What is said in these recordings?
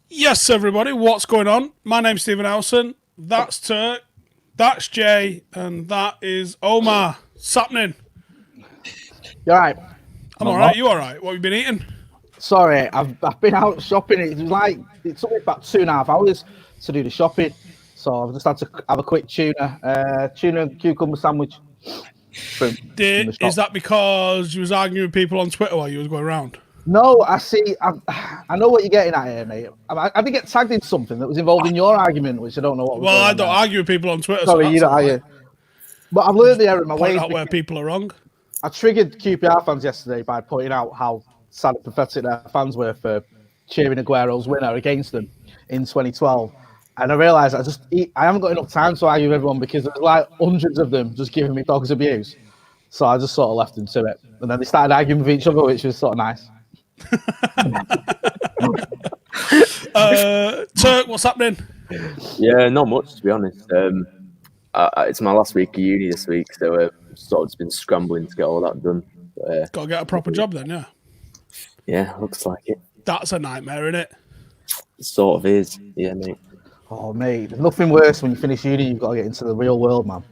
Yes, everybody, what's going on? My name's Stephen Elson. That's Turk. That's Jay. And that is Omar. What's happening? You alright? I'm alright. You alright? What have you been eating? Sorry, I've been out shopping. It took me about 2.5 hours to do the shopping. So I've just had to have a quick tuna and cucumber sandwich. Is that because you was arguing with people on Twitter while you was going around? No, I know what you're getting at here, mate. I did get tagged in something that was involved in your argument, which I don't know what was. Well, I don't argue with people on Twitter. Sorry, so you don't argue. But I've learned the error of my ways. Point out where people are wrong. I triggered QPR fans yesterday by pointing out how sad and pathetic their fans were for cheering Aguero's winner against them in 2012. And I realised I haven't got enough time to argue with everyone because there's like hundreds of them just giving me dogs abuse. So I just sort of left them to it. And then they started arguing with each other, which was sort of nice. Turk, what's happening? Yeah, not much to be honest. It's my last week of uni this week, so sort of just been scrambling to get all that done. Got to get a proper job then, yeah. Yeah, looks like it. That's a nightmare, isn't it? It sort of is, yeah, mate. Oh, mate, there's nothing worse when you finish uni. You've got to get into the real world, man.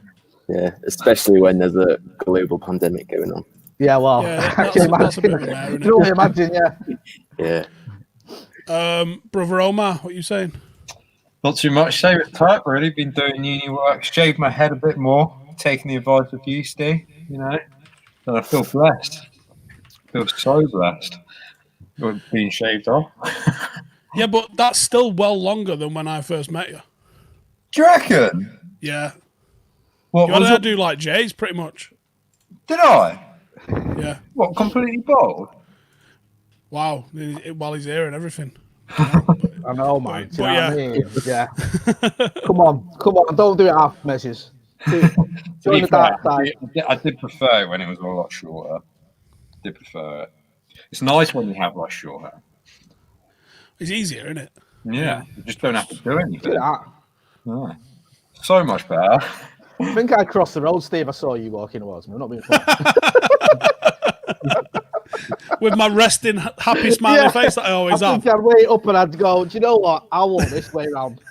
Yeah, especially when there's a global pandemic going on. Yeah, well, I can imagine. You can only imagine, yeah. Yeah. Brother Omar, what are you saying? Not too much. Same as Turk, really. Been doing uni work, shaved my head a bit more, taking the advice of you, Steve, you know. And I feel blessed. I feel so blessed with being shaved off. Yeah, but that's still well longer than when I first met you. Do you reckon? Yeah. What You had to do like Jay's, pretty much. Did I? Yeah. What, completely bald? Wow. While he's here and everything. I know, man. But yeah. I mean? Yeah. Come on. Don't do it half measures. Join the dark side. I did prefer it when it was a lot shorter. Did prefer it. It's nice when you have like short hair. It's easier, isn't it? Yeah. You just don't have to do anything. Yeah. Yeah. So much better. I think I crossed the road, Steve. I saw you walking towards me. I'm not being funny. With my resting, happy, smiling face that I always have. I think I'd wait up and I'd go, do you know what? I want this way around.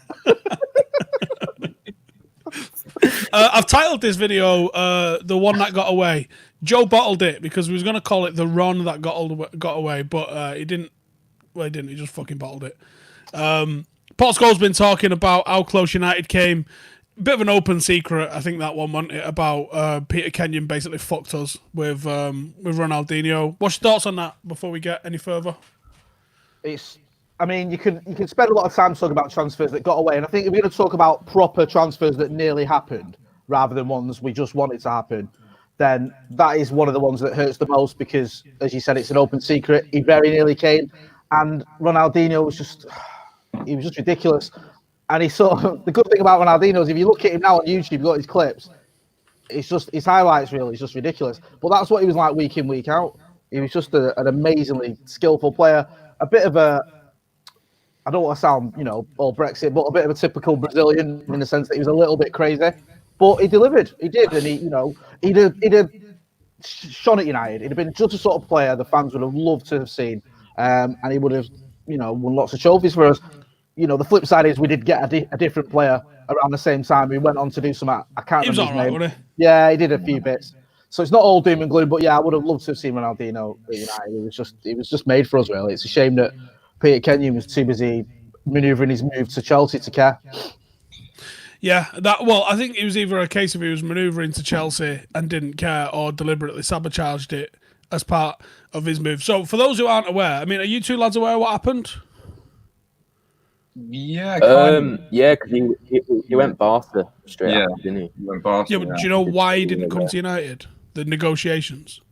I've titled this video, The One That Got Away. Joe bottled it because we was going to call it The Ron That Got Away, but he didn't. Well, he didn't. He just fucking bottled it. Paul Scholes been talking about how close United came. Bit of an open secret, I think that one, wasn't it, about Peter Kenyon basically fucked us with Ronaldinho. What's your thoughts on that before we get any further? I mean, you can spend a lot of time talking about transfers that got away, and I think if we're going to talk about proper transfers that nearly happened, rather than ones we just wanted to happen, then that is one of the ones that hurts the most because, as you said, it's an open secret. He very nearly came, and Ronaldinho was just ridiculous. And the good thing about Ronaldinho is if you look at him now on YouTube, you've got his clips. It's just his highlights really. It's just ridiculous. But that's what he was like week in, week out. He was just an amazingly skillful player. A bit of I don't want to sound, all Brexit, but a bit of a typical Brazilian in the sense that he was a little bit crazy. But he delivered. He did, and he'd have shone at United. He'd have been just the sort of player the fans would have loved to have seen, and he would have, won lots of trophies for us. The flip side is we did get a different player around the same time. We went on to do some. I can't remember his name. Right, wasn't he? Yeah, he did a few bits. So it's not all doom and gloom. But yeah, I would have loved to have seen Ronaldinho at United. It was just made for us, really. It's a shame that Peter Kenyon was too busy manoeuvring his move to Chelsea to care. Yeah, I think it was either a case of he was manoeuvring to Chelsea and didn't care, or deliberately sabotaged it as part of his move. So for those who aren't aware, I mean, are you two lads aware of what happened? Yeah, yeah, because he went Barca straight after, didn't he? He went Barca, yeah, but do you know why he didn't come to United? The negotiations.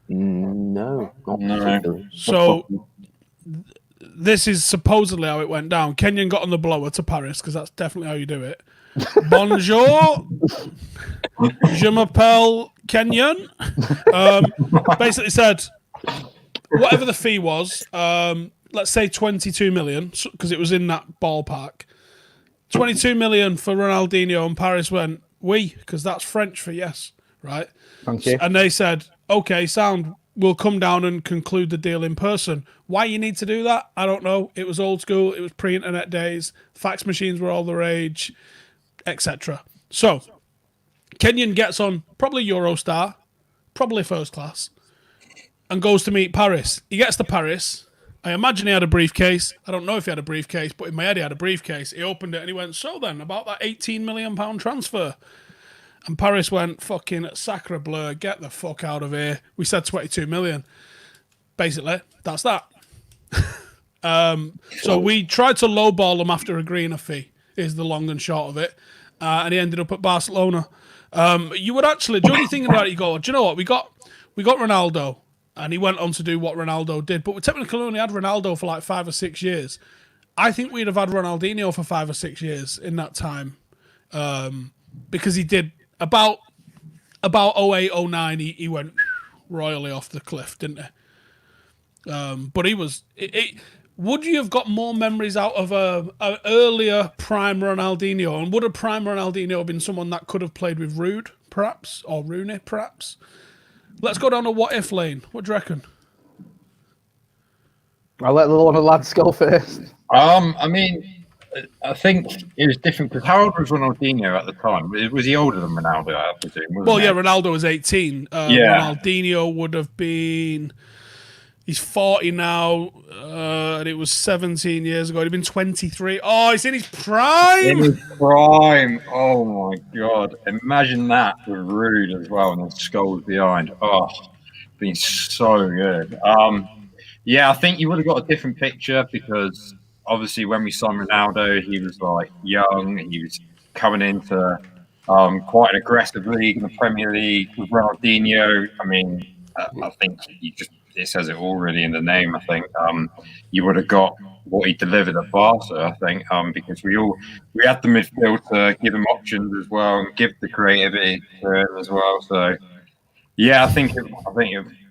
No, not particularly. So this is supposedly how it went down. Kenyon got on the blower to Paris because that's definitely how you do it. Bonjour, je m'appelle Kenyon. Basically said whatever the fee was. Let's say 22 million, because it was in that ballpark. 22 million for Ronaldinho, and Paris went, oui, because that's French for yes, right? Thank you. And they said, okay, sound, we'll come down and conclude the deal in person. Why you need to do that? I don't know. It was old school. It was pre-internet days. Fax machines were all the rage, etc. So, Kenyan gets on probably Eurostar, probably first class, and goes to meet Paris. He gets to Paris. I imagine he had a briefcase. I don't know if he had a briefcase, but in my head he had a briefcase. He opened it and he went, so then, about that £18 million transfer. And Paris went, fucking sacre bleu, get the fuck out of here. We said 22 million. Basically, that's that. So we tried to lowball him after agreeing a fee, is the long and short of it. And he ended up at Barcelona. You would actually, do you think about it, you go, do you know what, we got Ronaldo. And he went on to do what Ronaldo did. But we technically only had Ronaldo for like 5 or 6 years. I think we'd have had Ronaldinho for 5 or 6 years in that time. Because he did about 08, 09, he went royally off the cliff, didn't he? But he was... would you have got more memories out of an earlier prime Ronaldinho? And would a prime Ronaldinho have been someone that could have played with Rude, perhaps? Or Rooney, perhaps? Let's go down a what-if lane. What do you reckon? I'll let the one of the lads go first. I mean, I think it was different because how old was Ronaldinho at the time? Was he older than Ronaldo, I presume? Well, yeah, Ronaldo was 18. Ronaldinho would have been... He's 40 now, and it was 17 years ago. He'd been 23. Oh, he's in his prime! In his prime. Oh, my God. Imagine that with Rude as well, and then Scholes behind. Oh, been so good. Yeah, I think you would have got a different picture because, obviously, when we signed Ronaldo, he was, like, young. He was coming into quite an aggressive league in the Premier League with Ronaldinho. I mean, I think it says it all really in the name. I think you would have got what he delivered at Barca. I think because we had the midfield to give him options as well and give the creativity to him as well. So yeah, I think it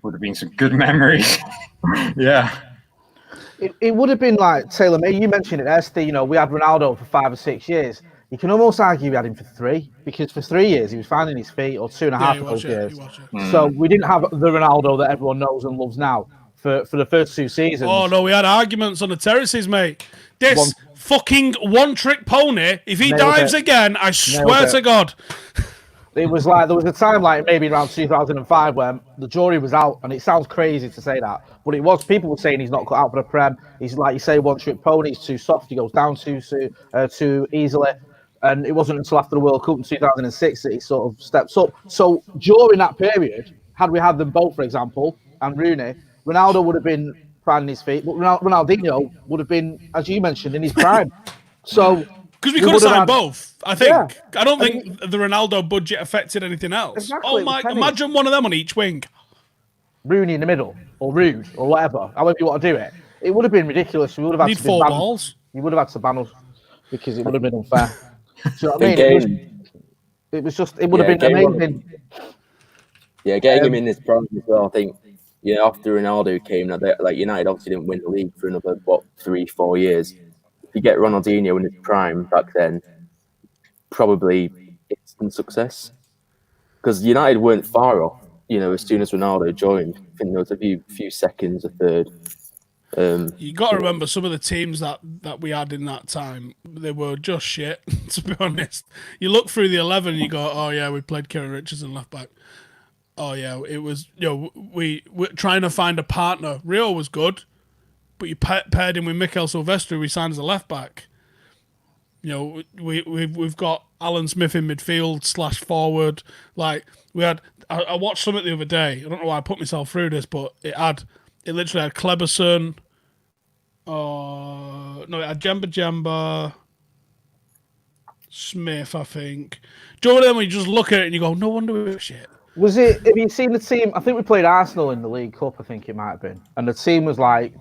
would have been some good memories. Yeah. It would have been like Taylor May. You mentioned it there, Steve. You know, we had Ronaldo for 5 or 6 years. You can almost argue we had him for 3 because for 3 years he was finding his feet, or 2.5 of those years. So we didn't have the Ronaldo that everyone knows and loves now for the first 2 seasons. Oh no, we had arguments on the terraces, mate. This fucking one-trick pony. If he dives again, I swear to God. It was like there was a time like maybe around 2005 when the jury was out, and it sounds crazy to say that, but it was. People were saying he's not cut out for the Prem. He's like you say, one-trick pony. He's too soft. He goes down too easily. And it wasn't until after the World Cup in 2006 that he sort of steps up. So during that period, had we had them both, for example, and Rooney, Ronaldo would have been finding his feet, but Ronaldinho would have been, as you mentioned, in his prime. So because we could have signed both, I think. Yeah. I don't think the Ronaldo budget affected anything else. Exactly, oh my! Imagine one of them on each wing. Rooney in the middle, or Rude, or whatever. However you want to do it, it would have been ridiculous. We would have had 4 balls. You would have had to ban us because it would have been unfair. Do you know what I mean? It would have been amazing. Yeah, getting him in this prime as well. I think, after Ronaldo came, like United obviously didn't win the league for another 3-4 years. If you get Ronaldinho in his prime back then, probably instant success. Because United weren't far off. As soon as Ronaldo joined, I think there was a few seconds, a third. You got to remember some of the teams that we had in that time. They were just shit, to be honest. You look through the 11 and you go, oh yeah, we played Kieran Richardson left back. Oh yeah, it was we're trying to find a partner. Rio was good, but you paired him with Mikel Silvestre, who we signed as a left back. We've got Alan Smith in midfield / forward. Like we had, I watched something the other day. I don't know why I put myself through this, but it literally had Kleberson. No, it had Jemba Smith, I think. Do you know when you just look at it and you go, no wonder we're shit. Was it? Have you seen the team? I think we played Arsenal in the League Cup. I think it might have been, and the team was like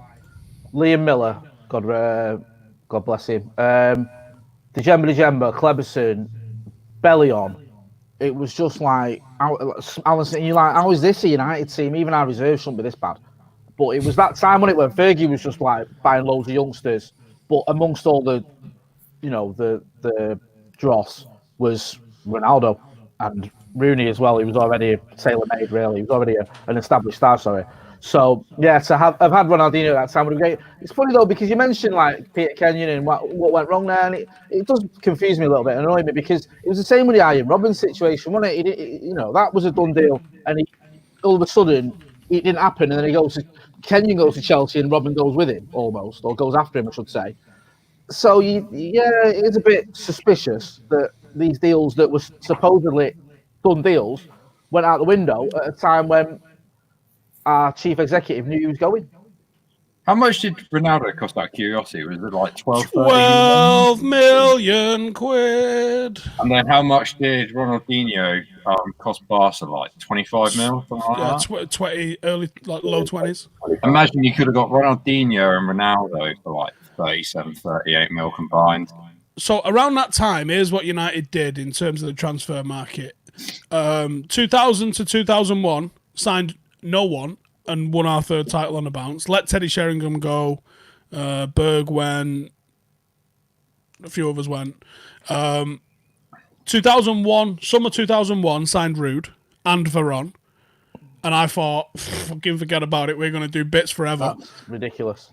Liam Miller, God bless him. Djemba, Kleberson, Bellion. It was just like Alan. You're like, how is this a United team? Even our reserves shouldn't be this bad. But it was that time when Fergie was just like buying loads of youngsters. But amongst all the the dross was Ronaldo and Rooney as well. He was already tailor-made, really. He was already an established star, sorry. So, yeah, I've had Ronaldinho at that time. It's funny, though, because you mentioned, like, Peter Kenyon and what went wrong there, and it does confuse me a little bit and annoy me, because it was the same with the Iron Robin situation, wasn't it? That was a done deal, and all of a sudden, it didn't happen, and then Kenyon goes to Chelsea, and Robin goes with him, almost, or goes after him, I should say. So, it is a bit suspicious that these deals that were supposedly done deals went out the window at a time when our chief executive knew he was going. How much did Ronaldo cost out of curiosity? Was it like 12 million quid. And then how much did Ronaldinho cost Barca? Like 25 mil? Yeah, 20, early, like low 20s. Imagine you could have got Ronaldinho and Ronaldo for like 37, 38 mil combined. So around that time, here's what United did in terms of the transfer market. 2000 to 2001, signed no one and won our third title on a bounce. Let Teddy Sheringham go. Berg went. A few others went. 2001, summer 2001, signed Rude and Veron. And I thought, fucking forget about it. We're going to do bits forever. That's ridiculous.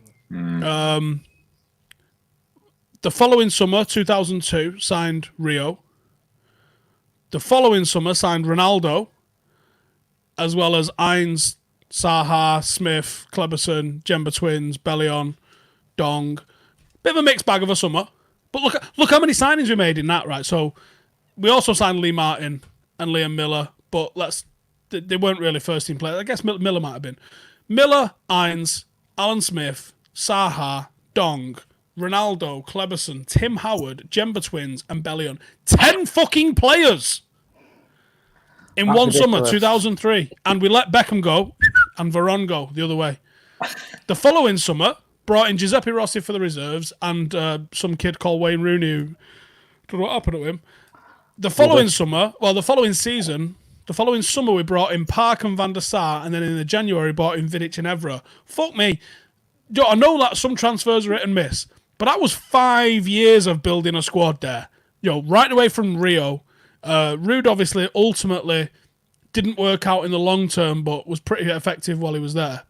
The following summer, 2002, signed Rio. The following summer, signed Ronaldo, as well as Ainz, Saha, Smith, Kleberson, Jemba Twins, Bellion, Dong. Bit of a mixed bag of a summer. But look how many signings we made in that, right? So we also signed Lee Martin and Liam Miller, but they weren't really first team players. I guess Miller might have been. Miller, Ainz, Alan Smith, Saha, Dong, Ronaldo, Kleberson, Tim Howard, Jemba Twins, and Bellion. 10 fucking players in That's one ridiculous. summer, 2003. And we let Beckham go and Veron go the other way. The following summer, brought in Giuseppe Rossi for the reserves and some kid called Wayne Rooney who don't know what happened to him. The following summer, the following summer, we brought in Park and Van der Sar, and then in the January, brought in Vidic and Evra. Fuck me. I know that some transfers are hit and miss, but that was 5 years of building a squad there. Right away from Rio. Rude obviously ultimately didn't work out in the long term, but was pretty effective while he was there.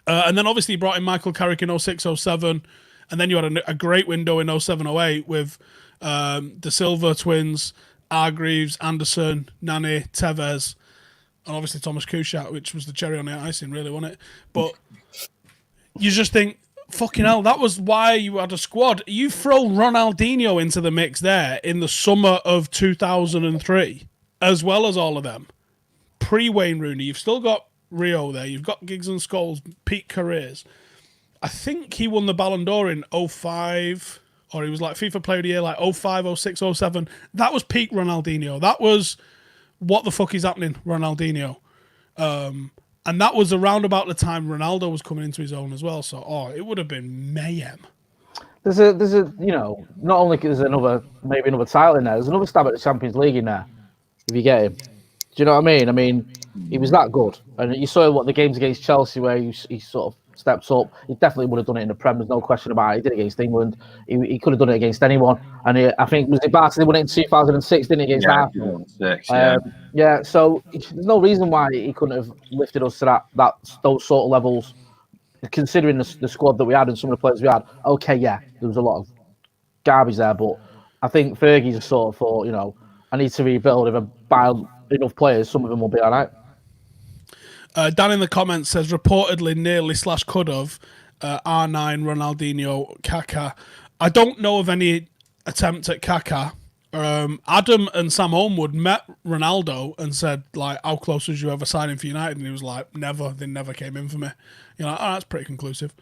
And then obviously he brought in Michael Carrick in 06-07, and then you had a great window in 07-08 with the Silva twins, Hargreaves, Anderson, Nani, Tevez, and obviously Thomas Kuchat, which was the cherry on the icing, really, wasn't it? But you just think, fucking hell, that was why you had a squad. You throw Ronaldinho into the mix there in the summer of 2003, as well as all of them. Pre-Wayne Rooney, you've still got Rio there. You've got Giggs and Scholes, peak careers. I think he won the Ballon d'Or in 05, or he was like FIFA Player of the Year, like 05, 06, 07. That was peak Ronaldinho. That was what the fuck is happening, Ronaldinho. And that was around about the time Ronaldo was coming into his own as well. So, it would have been mayhem. There's a not only there's maybe another title in there, there's another stab at the Champions League in there, if you get him. Do you know what I mean? I mean, he was that good. And you saw what the games against Chelsea where he sort of steps up. He definitely would have done it in the Prem, there's no question about it. He did it against England. He could have done it against anyone. And I think, was it Barca, they won it in 2006, didn't he, against Arsenal? Yeah, so there's no reason why he couldn't have lifted us to those sort of levels, considering the squad that we had and some of the players we had. Okay, yeah, there was a lot of garbage there, but I think Fergie's sort of thought, I need to rebuild. If I buy enough players, some of them will be all right. Dan in the comments says, reportedly nearly / could have R9, Ronaldinho, Kaká. I don't know of any attempt at Kaká. Adam and Sam Homewood met Ronaldo and said, like, how close was you ever signing for United? And he was like, never. They never came in for me. That's pretty conclusive.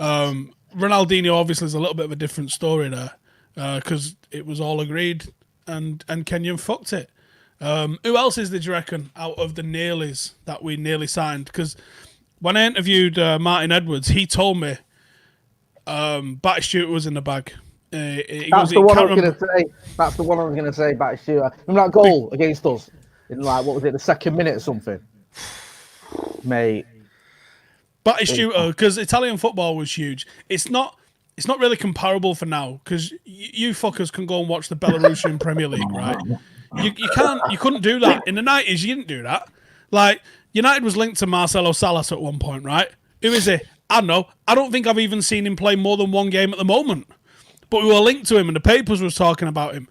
Ronaldinho obviously is a little bit of a different story there because it was all agreed and Kenyon fucked it. Who else did you reckon out of the nearlies that we nearly signed? Because when I interviewed Martin Edwards, he told me Batistuta was in the bag. That's the one I was going to say, Batistuta. Remember that goal against us in the second minute or something? Mate. Batistuta, because Italian football was huge. It's not it's not really comparable for now because you fuckers can go and watch the Belarusian Premier League, right? You couldn't do that in the 90s. You didn't do that. Like United was linked to Marcelo Salas at one point, right? Who is he? I don't know. I don't think I've even seen him play more than one game at the moment. But we were linked to him, and the papers was talking about him.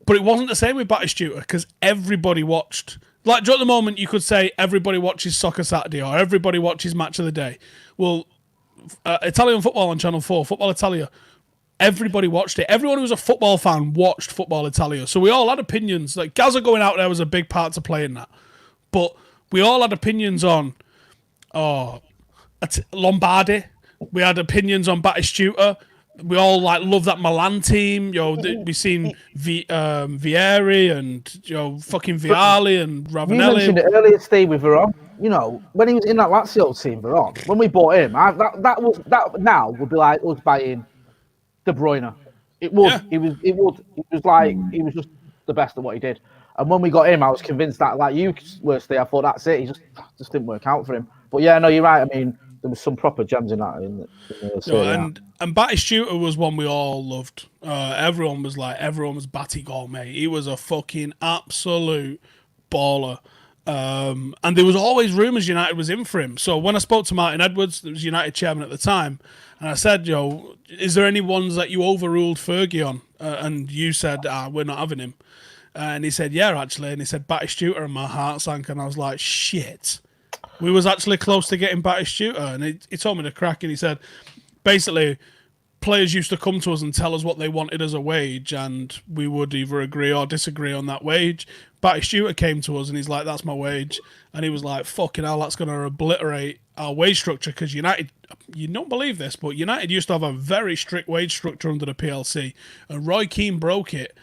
But it wasn't the same with Batistuta because everybody watched. Like at the moment, you could say everybody watches Soccer Saturday or everybody watches Match of the Day. Well, Italian football on Channel 4, Football Italia, everybody watched it. Everyone who was a football fan watched Football Italia. So we all had opinions. Like Gaza going out there was a big part to play in that. But we all had opinions on Lombardi. We had opinions on Batistuta. We all love that Milan team. We seen Vieri and fucking Vialli and Ravanelli. You mentioned it earlier, Steve, with Veron. When he was in that Lazio team, Veron, when we bought him, that now would be like us buying De Bruyne. It would. Yeah. He was just the best at what he did. And when we got him, I was convinced that, like you were, Steve, I thought that's it. He just didn't work out for him. But yeah, no, you're right. I mean, there was some proper gems in that. And Batistuta was one we all loved. Everyone was Batigol, mate. He was a fucking absolute baller. And there was always rumours United was in for him. So when I spoke to Martin Edwards, that was United chairman at the time, and I said, is there any ones that you overruled Fergie on? And you said, we're not having him. And he said, yeah, actually. And he said, Batistuta, and my heart sank. And I was like, shit. We was actually close to getting Batistuta. And he told me the crack, and he said, basically, players used to come to us and tell us what they wanted as a wage, and we would either agree or disagree on that wage. Batistuta came to us, and he's like, that's my wage. And he was like, fucking hell, that's going to obliterate our wage structure, because United, you don't believe this, but United used to have a very strict wage structure under the PLC, and Roy Keane broke it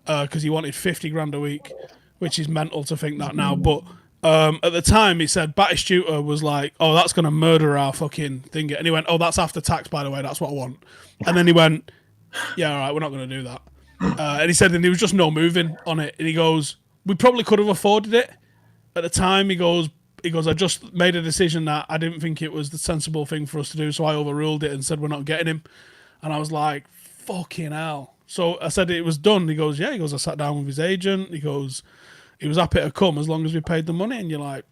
because he wanted 50 grand a week, which is mental to think that now, but at the time, he said Batistuta was like, oh, that's going to murder our fucking thing. And he went, oh, that's after tax, by the way. That's what I want. And then he went, yeah, all right, we're not going to do that. And he said, and there was just no moving on it. And he goes, we probably could have afforded it at the time. He goes, I just made a decision that I didn't think it was the sensible thing for us to do. So I overruled it and said, we're not getting him. And I was like, fucking hell. So I said it was done. He goes, yeah. He goes, I sat down with his agent. He goes, he was happy to come as long as we paid the money. And you're like,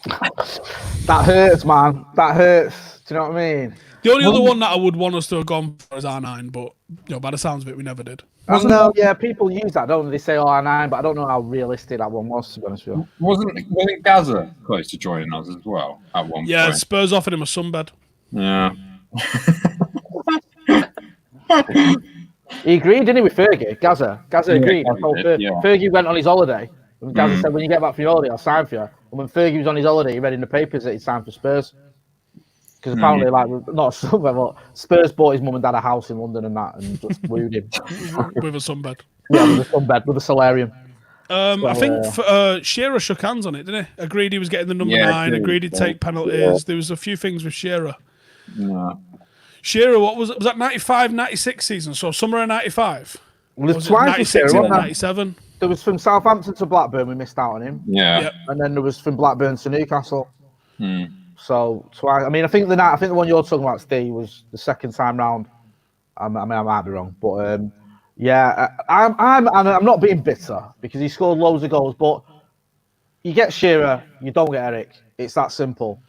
that hurts, man. That hurts. Do you know what I mean? The only other one that I would want us to have gone for is R9, but by the sounds of it, we never did. I know, yeah, people use that, don't they? They say R9, but I don't know how realistic that one was, to be honest with you. Wasn't Gaza close to joining us as well at one point? Yeah, Spurs offered him a sunbed. Yeah. He agreed, didn't he, with Fergie? Gaza agreed. Yeah. Fergie went on his holiday. And Gaza said, when you get back from your holiday, I'll sign for you. And when Fergie was on his holiday, he read in the papers that he'd signed for Spurs. Because apparently, not somewhere, but Spurs bought his mum and dad a house in London and that, and just wooed him. With a sunbed. Yeah, with a sunbed, with a solarium. I think Shearer shook hands on it, didn't he? Agreed he was getting the number 9, agreed he'd take penalties. Yeah. There was a few things with Shearer. Yeah. Shearer, what was that 95, 96 season? So summer of 95? Well, there's twice 96 Shearer, and 97? There was from Southampton to Blackburn, we missed out on him. Yeah. Yep. And then there was from Blackburn to Newcastle. So twice. I mean, I think the one you're talking about, Steve, was the second time round. I might be wrong, but yeah, I'm not being bitter because he scored loads of goals, but you get Shearer, you don't get Eric. It's that simple.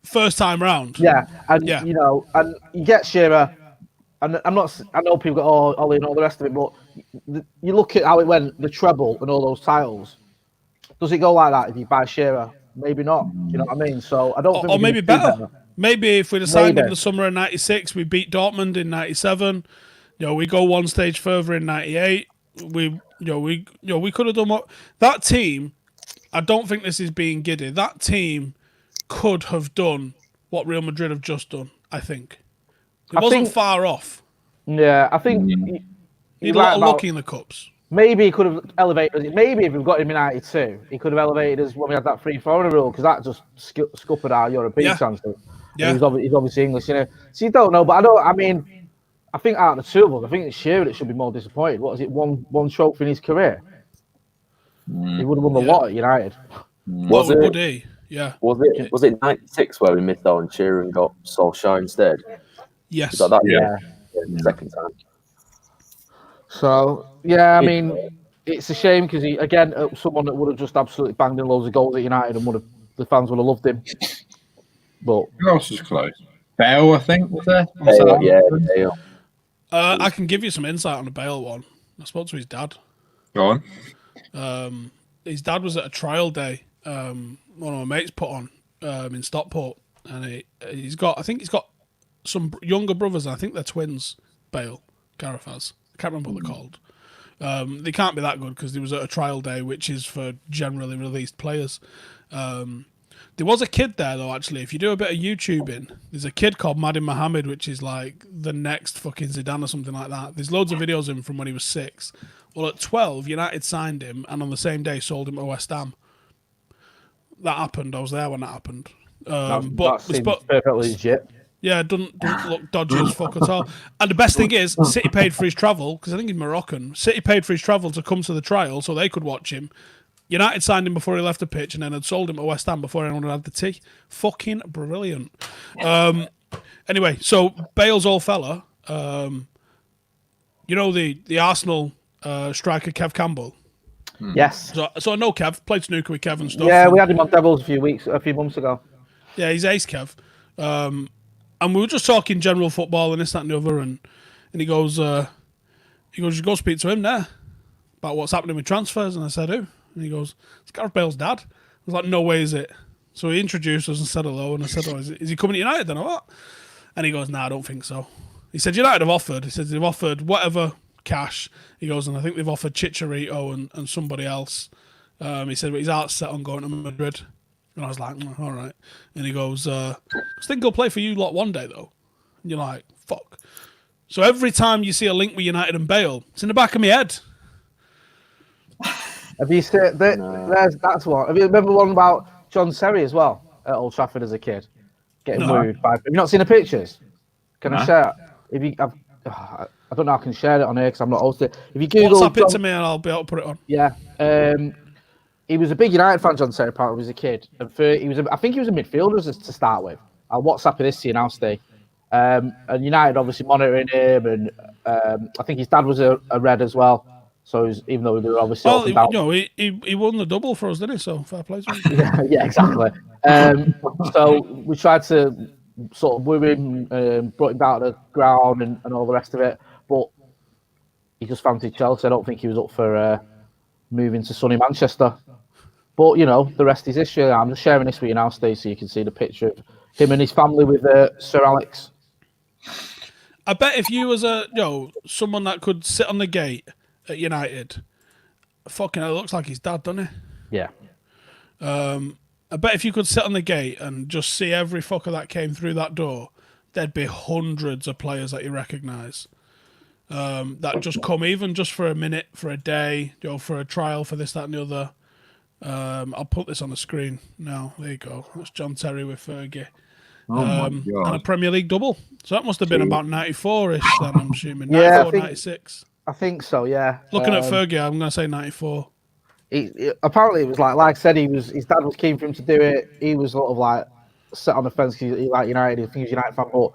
First time round. Yeah, and and you get Shearer, and I know people go, Ollie and all the rest of it, but you look at how it went, the treble and all those titles. Does it go like that if you buy Shearer? Maybe not. You know what I mean? So I don't think. Or maybe better. Maybe if we'd signed in the summer of 96, we beat Dortmund in 97. We go one stage further in 98. We could have done what that team. I don't think this is being giddy. That team could have done what Real Madrid have just done. I think it wasn't far off. Yeah, I think he'd a lot of lucky in the cups. Maybe he could have elevated. Maybe if we've got him in 92, he could have elevated us when we had that free foreigner rule, because that just scuppered our European chances. Yeah, he's obviously English, So you don't know, but I mean, I think out of the two of us, I think it's Shearer that should be more disappointed. What is it? One trophy in his career. He would have won the lot at United. Would he? Yeah. Was it 96 where we missed out on Shearer and got Solskjaer instead? Yes. Got that, Yeah. second time. So yeah, I mean, it's a shame because he again someone that would have just absolutely banged in loads of goals at United and the fans would have loved him. But Who else was close? Bale, I think, was there? Bale. I can give you some insight on the Bale one. I spoke to his dad. Go on. His dad was at a trial day. One of my mates put on in Stockport, and he's got some younger brothers. I think they're twins. Bale, Gareth has. I can't remember what they're called. They can't be that good because he was at a trial day, which is for generally released players. There was a kid there though. Actually, if you do a bit of YouTubing, there's a kid called Madin Mohammed, which is like the next fucking Zidane or something like that. There's loads of videos of him from when he was 6. Well, at 12, United signed him, and on the same day sold him to West Ham. That happened. I was there when that happened. that seems perfectly legit. Yeah, doesn't look dodgy as fuck at all. And the best thing is, City paid for his travel, because I think he's Moroccan. City paid for his travel to come to the trial so they could watch him. United signed him before he left the pitch and then had sold him to West Ham before anyone had the tea. Fucking brilliant. Anyway, so Bale's old fella, you know the Arsenal striker Kev Campbell? Yes. So I know Kev, played snooker with Kev and stuff. Yeah, we had him on Devils a few months ago. Yeah, he's ace, Kev. And we were just talking general football and this, that, and the other, and he goes, you go speak to him there about what's happening with transfers. And I said, who? And he goes, it's Gareth Bale's dad. I was like, no way is it. So he introduced us and said hello, and I said, oh, is he coming to United then or what? And he goes, nah, I don't think so. He said, United have offered. He said, they've offered whatever cash. He goes, and I think they've offered Chicharito and somebody else. He said, but his heart's set on going to Madrid. And I was like, all right. And he goes, I think he'll play for you lot one day, though. And you're like, fuck. So every time you see a link with United and Bale, it's in the back of my head. Have you seen that's one? Have you remember one about John Terry as well at Old Trafford as a kid, getting wooed by? Have you not seen the pictures? Can I share? If you, I don't know. I can share it on here because I'm not hosting. If you Google, WhatsApp it to me and I'll be able to put it on. Yeah. He was a big United fan, John Terry, apparently, when he was a kid. And I think he was a midfielder to start with. I'll WhatsApp this to you now, Steve. And United obviously monitoring him, and I think his dad was a Red as well. So even though they were obviously he won the double for us, didn't he? So fair play to him. yeah, exactly. So we tried to sort of woo him, brought him down to the ground and all the rest of it, but he just fancied Chelsea. I don't think he was up for moving to sunny Manchester. But the rest is history. I'm just sharing this with you now, Steve, so you can see the picture of him and his family with Sir Alex. I bet if you was someone that could sit on the gate at United, fucking hell, it looks like his dad, doesn't he? Yeah. I bet if you could sit on the gate and just see every fucker that came through that door, there'd be hundreds of players that you recognise. That just come even just for a minute, for a day, for a trial, for this, that, and the other. I'll put this on the screen now. There you go. That's John Terry with Fergie. And a Premier League double. So that must have been about 94-ish then, I'm assuming. 94, 96. I think so, yeah. Looking at Fergie, I'm going to say 94. Apparently, it was like I said, his dad was keen for him to do it. He was sort of like set on the fence because he liked United. I think he was a United fan, but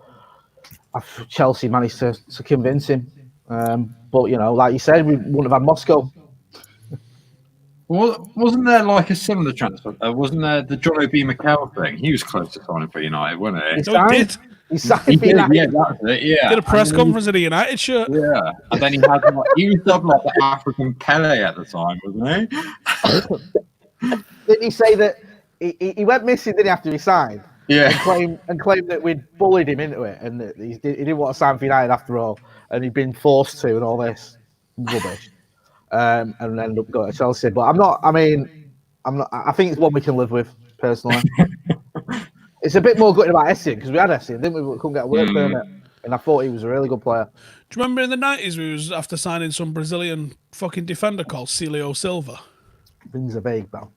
Chelsea managed to convince him. But like you said, we wouldn't have had Moscow. Well, wasn't there like a similar transfer? Wasn't there the John O'B McHale thing? He was close to signing for United, wasn't he? He did. He signed for United. Yeah, that's it. Yeah. Did a press conference in a United shirt. Yeah, and then he had he was dubbed like the African Pele at the time, wasn't he? Didn't he say that he went missing? Didn't he after he signed? Yeah, and claimed that we'd bullied him into it, and that he didn't want to sign for United after all, and he'd been forced to, and all this rubbish. And ended up going to Chelsea. But I'm not. I think it's one we can live with personally. It's a bit more good about Essien because we had Essien, didn't we? We couldn't get a work permit, and I thought he was a really good player. Do you remember in the 90s we was after signing some Brazilian fucking defender called Celio Silva? Rings a vague bell.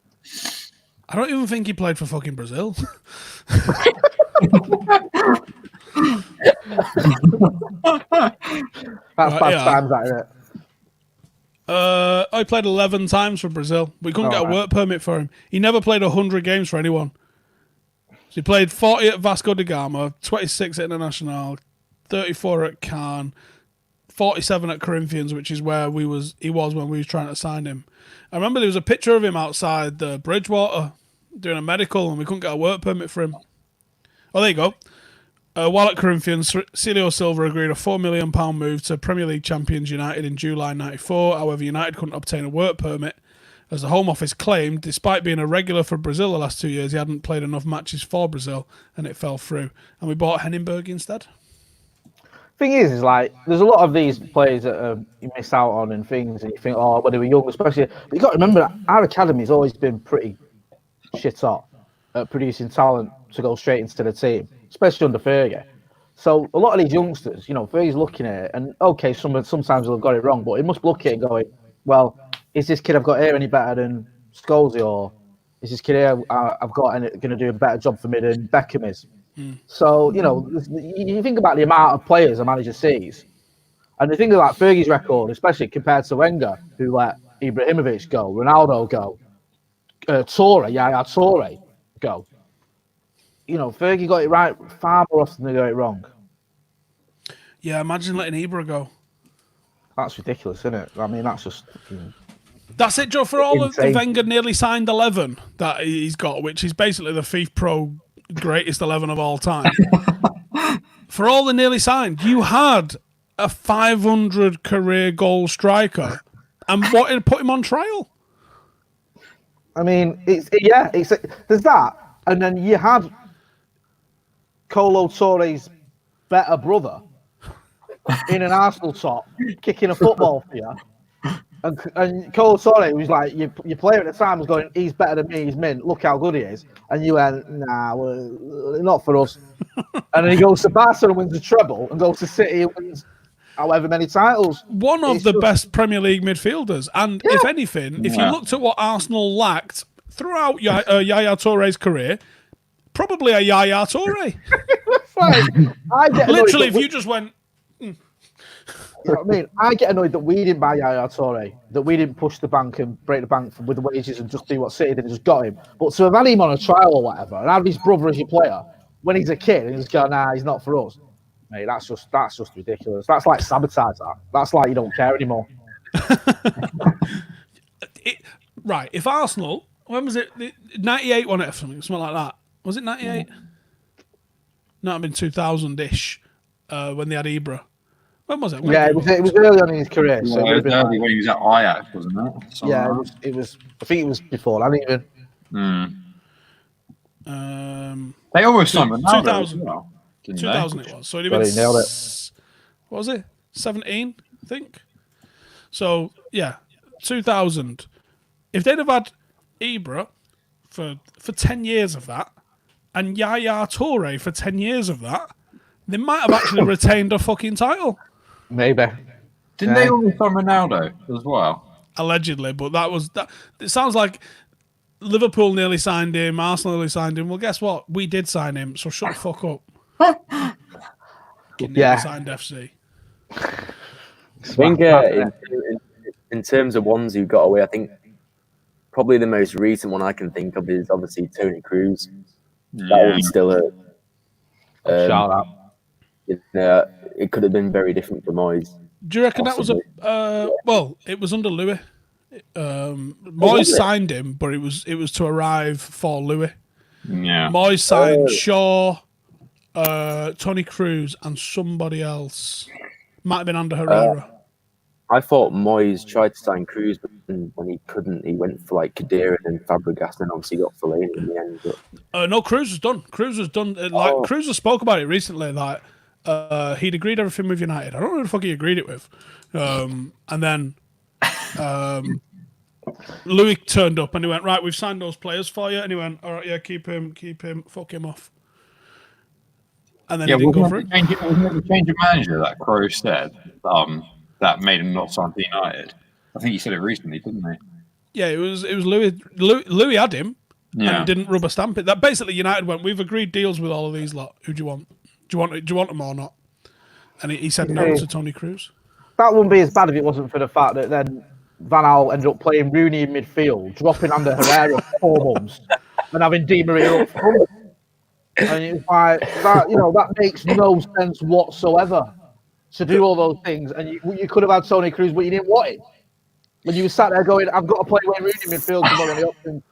I don't even think he played for fucking Brazil. That's bad times, that, isn't it? I played 11 times for Brazil. We couldn't get a work permit for him. He never played 100 games for anyone. So he played 40 at Vasco da Gama, 26 at Internacional, 34 at Caen, 47 at Corinthians, which is where he was when we was trying to sign him. I remember there was a picture of him outside the Bridgewater doing a medical, and we couldn't get a work permit for him. Oh, there you go. While at Corinthians, Celio Silva agreed a £4 million move to Premier League champions United in July '94. However, United couldn't obtain a work permit, as the Home Office claimed, despite being a regular for Brazil the last 2 years, he hadn't played enough matches for Brazil, and it fell through. And we bought Henningberg instead. Thing is like there's a lot of these players that you miss out on and things, and you think, oh, when they were young, especially. But you got to remember, our academy's always been pretty shit hot at producing talent to go straight into the team, especially under Fergie. So a lot of these youngsters, Fergie's looking at it, and okay, sometimes they'll have got it wrong, but he must look at it and going, well, is this kid I've got here any better than Scholes, or is this kid here I've got going to do a better job for me than Beckham is? So, you think about the amount of players a manager sees, and you think about Fergie's record, especially compared to Wenger, who let Ibrahimovic go, Ronaldo go, Yaya Toure go. Fergie got it right far more often than he got it wrong. Yeah, imagine letting Ibra go. That's ridiculous, isn't it? I mean, that's just... That's it, Joe, for all of the Wenger nearly signed 11 that he's got, which is basically the FIFA Pro greatest 11 of all time. For all the nearly signed, you had a 500 career goal striker and wanted to put him on trial. I mean, there's that, and then you had Colo Toure's better brother in an Arsenal top kicking a football for you. And Colo Toure was like, your player at the time was going, he's better than me, he's mint, look how good he is. And you went, nah, well, not for us. And then he goes to Barcelona and wins the treble, and goes to City and wins however many titles. One of the best Premier League midfielders. And if anything, if you looked at what Arsenal lacked throughout Yaya Toure's career, probably a Yaya Toure. Literally, if you just went... You know what I mean? I get annoyed that we didn't buy Yaya Toure, that we didn't push the bank and break the bank with the wages and just do what City did and just got him. But to have had him on a trial or whatever, and have his brother as your player when he's a kid and he's going, nah, he's not for us. Mate, that's just ridiculous. That's like sabotage. That's like you don't care anymore. Right. If Arsenal, when was it? 98 won it or something like that. Was it 98? No, it'd been 2000-ish when they had Ibra. When was it? It was early on in his career. So it was early when he was at Ajax, wasn't it? Something it was. I think it was before that even. They always signed Ronaldo 2000. as well, 2000 they? It was. So he'd been what was it? 17, I think. So yeah, 2000. If they'd have had Ibra for 10 years of that, and Yaya Toure for 10 years of that, they might have actually retained a fucking title. Maybe. Didn't they always sign Ronaldo as well? Allegedly, but that was that. It sounds like Liverpool nearly signed him, Arsenal nearly signed him. Well, guess what? We did sign him, so shut the fuck up. Signed FC. I think in terms of ones who got away, I think probably the most recent one I can think of is obviously Toni Kroos. That one's still a shout out. It could have been very different for Moyes. Do you reckon possibly. That was well, it was under Louis. Moyes signed him, but it was to arrive for Louis. Yeah. Moyes signed Shaw, Toni Kroos, and somebody else. Might have been Ander Herrera. I thought Moyes tried to sign Kroos, but when he couldn't, he went for like Khedira and Fabregas, and obviously got Fellaini in the end. But... No, Kroos was done. Kroos was done. Kroos has spoke about it recently. Like he'd agreed everything with United. I don't know who the fuck he agreed it with. And then Louis turned up and he went, right, we've signed those players for you. And he went, all right, yeah, keep him, fuck him off. And then he didn't go for it. Wasn't it the change of manager that Kroos said that made him not sign for United? I think he said it recently, didn't he? Yeah, it was Louis. Louis had him and didn't rubber stamp it. That basically United went, we've agreed deals with all of these lot. Who do you want? Do you want them or not? And he said no to Toni Kroos. That wouldn't be as bad if it wasn't for the fact that then Van Gaal ended up playing Rooney in midfield, dropping Ander Herrera 4 months, and having Di Maria up front. And it was like that. That makes no sense whatsoever to do all those things. And you could have had Tony Cruz, but you didn't want it. When you were sat there going, "I've got to play Wayne Rooney midfield tomorrow," on the option.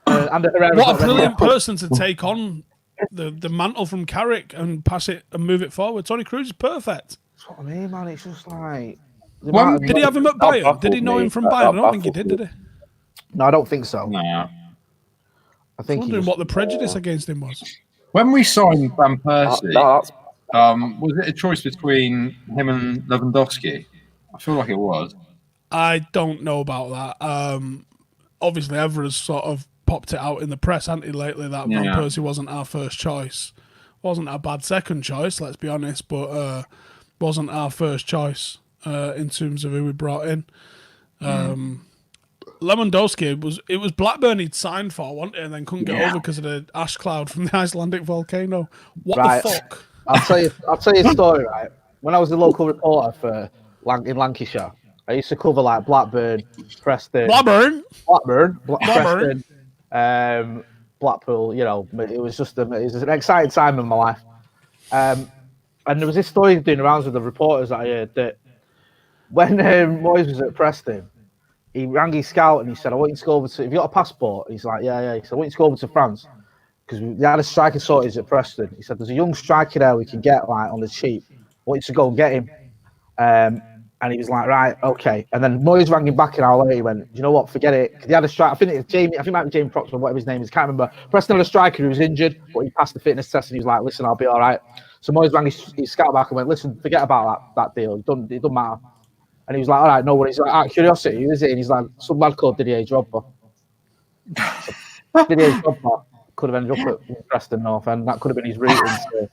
And what a brilliant person to take on the mantle from Carrick and pass it and move it forward. Tony Cruz is perfect. That's what I mean, man. It's just like. Did he have him at Bayern? Did he know him from Bayern? I don't think he did he? No, I don't think so. No. I think I'm wondering what the prejudice against him was. When we signed Van Persie, was it a choice between him and Lewandowski? I feel like it was. I don't know about that. Obviously, Evra's sort of popped it out in the press, hasn't he, lately, that Van Persie wasn't our first choice. Wasn't a bad second choice, let's be honest, but wasn't our first choice in terms of who we brought in. Lewandowski, it was Blackburn he'd signed for, wasn't it, and then couldn't get over because of the ash cloud from the Icelandic volcano. What the fuck? I'll tell you a story, right? When I was a local reporter in Lancashire, I used to cover like Blackburn, Preston, Preston, Blackpool. It was just it was an exciting time in my life. And there was this story doing the rounds with the reporters that I heard that when Moyes was at Preston, he rang his scout and he said, "I want you to go over to. Have you got a passport?" He's like, "Yeah." He said, "I want you to go over to France because they had a striker sorted at Preston." He said, "There's a young striker there we can get like on the cheap. I want you to go and get him." And he was like, "Right, okay." And then Moyes rang him back an hour later. He went, "You know what? Forget it." Because he had a striker. I think it might be Jamie Proxman, whatever his name is. Can't remember. Preston had a striker who was injured, but he passed the fitness test and he was like, "Listen, I'll be all right." So Moyes rang his scout back and went, "Listen, forget about that deal. It doesn't matter." And he was like, "All right, no worries." Like, out of curiosity, who is it? And he's like, "Some lad called Didier Drogba." Didier Drogba could have ended up at Preston North End. That could have been his route into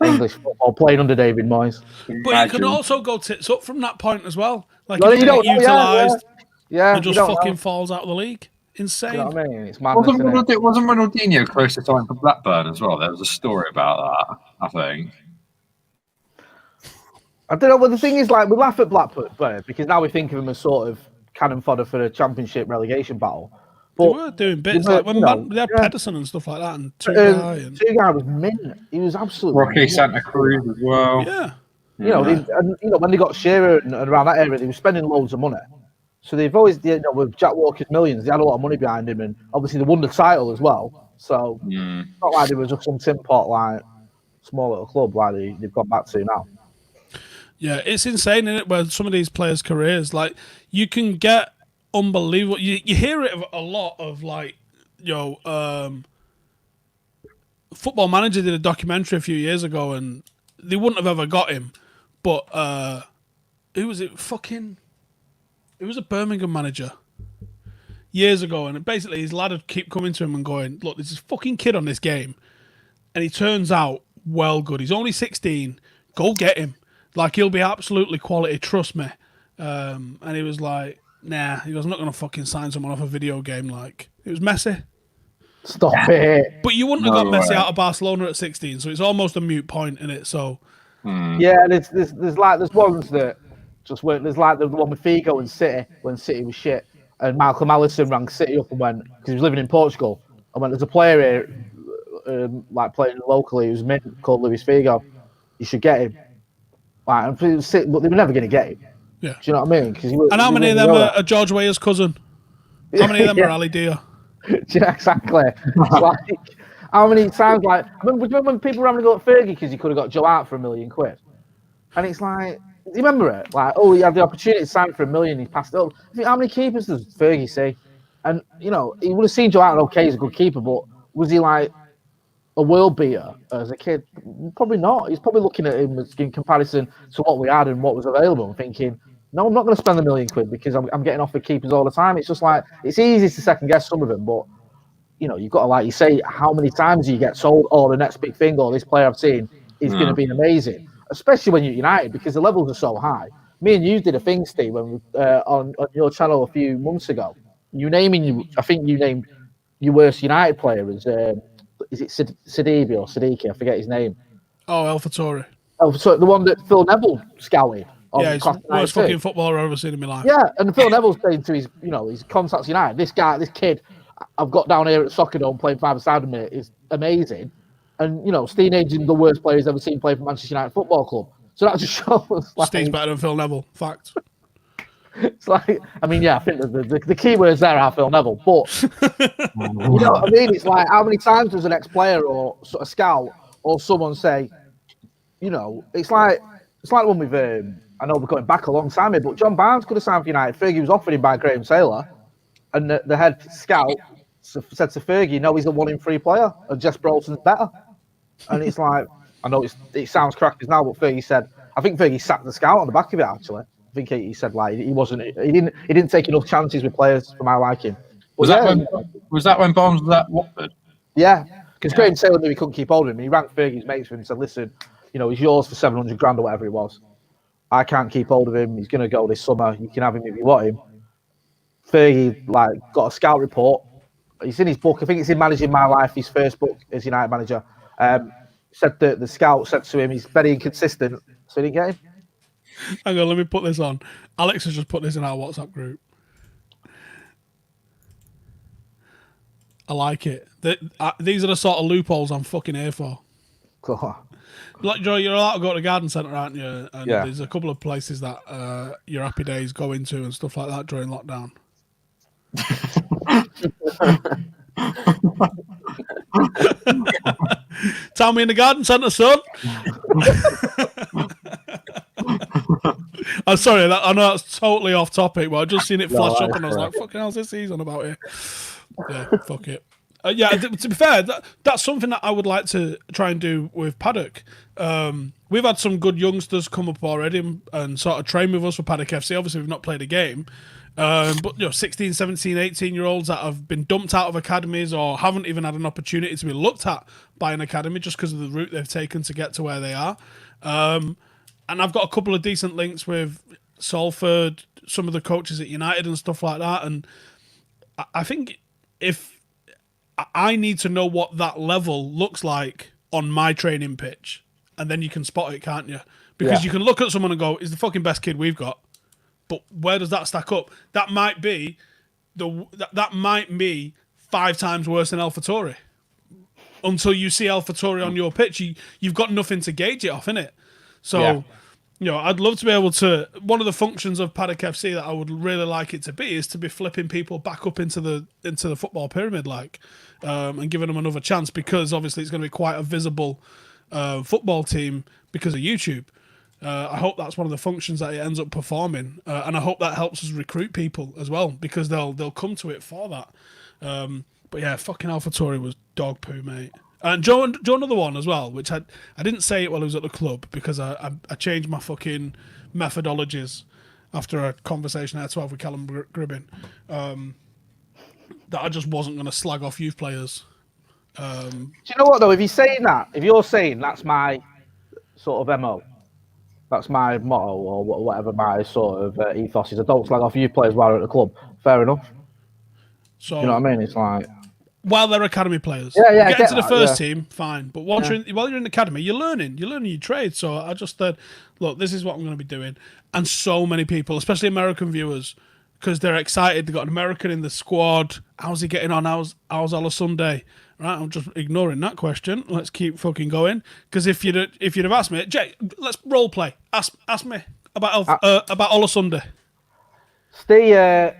English football, playing under David Moyes. But you can also go tits up from that point as well. Like, well, if you don't utilised, yeah, and just fucking falls out of the league. Insane. You know what I mean? It's madness, wasn't Ronaldinho close to time for Blackburn as well? There was a story about that, I think. I don't know, but the thing is, like, we laugh at Blackburn because now we think of them as sort of cannon fodder for the Championship relegation battle. But they were doing bits like when they had Pedersen and stuff like that, and Two-Guy was mint. He was absolutely Rocky Santa Cruz as well. Yeah. When they got Shearer and around that area, they were spending loads of money. So they've always, with Jack Walker's millions, they had a lot of money behind him, and obviously they won the title as well. So it's not like they were just some tin pot, like small little club like they've gone back to now. Yeah, it's insane, isn't it? Where some of these players' careers, like, you can get unbelievable. You hear it a lot of, like, Football Manager did a documentary a few years ago, and they wouldn't have ever got him. But who was it? It was a Birmingham manager years ago, and basically his lad would keep coming to him and going, "Look, there's this fucking kid on this game, and he turns out well good. He's only 16. Go get him. Like, he'll be absolutely quality, trust me." And he was like, "Nah." He goes, "I'm not going to fucking sign someone off a video game." Like, it was Messi. Stop it. But you wouldn't have got Messi out of Barcelona at 16, so it's almost a moot point, in it. So yeah, there's ones that just went. There's like the one with Figo and City when City was shit, and Malcolm Allison rang City up and went, because he was living in Portugal, and went, "There's a player here, like playing locally, who's mint, called Luis Figo. You should get him." Like, but they were never going to get him. Yeah. Do you know what I mean? And how many of them are George Weah's cousin? How many of them are Ali Dia? Yeah, exactly. Like, how many times, like, remember when people were having to go at Fergie because he could have got Joe Hart for £1 million? And it's like, do you remember it? Like, oh, he had the opportunity to sign for £1 million, he passed it up. I think, how many keepers does Fergie see? And, he would have seen Joe Hart, okay, he's a good keeper, but was he like a world beater as a kid? Probably not. He's probably looking at him in comparison to what we had and what was available and thinking, no, I'm not going to spend £1 million because I'm getting offered keepers all the time. It's just like, it's easy to second guess some of them, but you've got to, like you say, how many times do you get told, "Oh, the next big thing, or this player I've seen is going to be amazing," especially when you're United because the levels are so high. Me and you did a thing, Steve, when on your channel a few months ago. I think you named your worst United player as is it Sidibe or Siddiqui? I forget his name. Oh, El Fattori. Oh, so the one that Phil Neville scouted. Yeah, he's the worst fucking footballer I've ever seen in my life. Yeah, and Phil Neville's saying to his contacts United, this kid I've got down here at Soccer Dome playing 5-a-side with me is amazing. And, Steve Nade's the worst player he's ever seen play for Manchester United Football Club. So that just shows. Steve's better than Phil Neville. Fact. It's like, I think the key words there are Phil Neville. But, you know what I mean? It's like, how many times does an ex-player or sort of scout or someone say, it's like the one with, I know we're going back a long time here, but John Barnes could have signed for United. Fergie was offered him by Graham Taylor. And the head scout said to Fergie, no, he's a 1 in 3 player. And Jess Brolson's better. And it's like, I know it sounds crackers now, but Fergie said, I think Fergie sacked the scout on the back of it, actually. I think he said, like, he didn't take enough chances with players for my liking. Was that when Barnes was at Watford? Yeah, because Graham Taylor knew he couldn't keep hold of him. He rang Fergie's mates for him and said, listen, he's yours for 700 grand or whatever it was. I can't keep hold of him. He's going to go this summer. You can have him if you want him. Fergie, got a scout report. He's in his book. I think it's in Managing My Life, his first book as United manager. Said that the scout said to him, he's very inconsistent, so he didn't get him. Hang on, let me put this on. Alex has just put this in our WhatsApp group. I like it. These are the sort of loopholes I'm fucking here for. Like, Joe, you're allowed to go to the garden centre, aren't you? And there's a couple of places that your happy days go into and stuff like that during lockdown. Tell me in the garden centre, son. I'm sorry, I know that's totally off topic, but I just seen it flash up and I was like, fucking hell's this season about here? Yeah, fuck it. To be fair, that's something that I would like to try and do with Paddock. We've had some good youngsters come up already and sort of train with us for Paddock FC. Obviously, we've not played a game. But 16, 17, 18-year-olds that have been dumped out of academies or haven't even had an opportunity to be looked at by an academy just because of the route they've taken to get to where they are. And I've got a couple of decent links with Salford, some of the coaches at United and stuff like that. And I think if I need to know what that level looks like on my training pitch, and then you can spot it, can't you? Because you can look at someone and go, he's the fucking best kid we've got. But where does that stack up? That might be that might be 5 times worse than AlphaTauri. Until you see AlphaTauri on your pitch, you've got nothing to gauge it off, innit? So, I'd love to be able to. One of the functions of Paddock FC that I would really like it to be is to be flipping people back up into the football pyramid, and giving them another chance, because obviously it's going to be quite a visible football team because of YouTube. I hope that's one of the functions that it ends up performing, and I hope that helps us recruit people as well, because they'll come to it for that. But yeah, fucking AlphaTauri was dog poo, mate. And Joe, another one as well, which I didn't say it while I was at the club because I changed my fucking methodologies after a conversation I had to have with Callum Gribbin, that I just wasn't going to slag off youth players. Do you know what though? If you're saying that's my sort of MO, that's my motto or whatever my sort of ethos is, I don't slag off youth players while at the club. Fair enough. So you know what I mean? It's like, while they're academy players, get to the first team, fine. But while you're in the academy, you're learning your trade. So I just thought, look, this is what I'm going to be doing. And so many people, especially American viewers, because they're excited. They got an American in the squad. How's he getting on? How's Sunday? Right, I'm just ignoring that question. Let's keep fucking going. Because if you'd have asked me, Jay, let's role play. Ask me about Sunday. Steve, that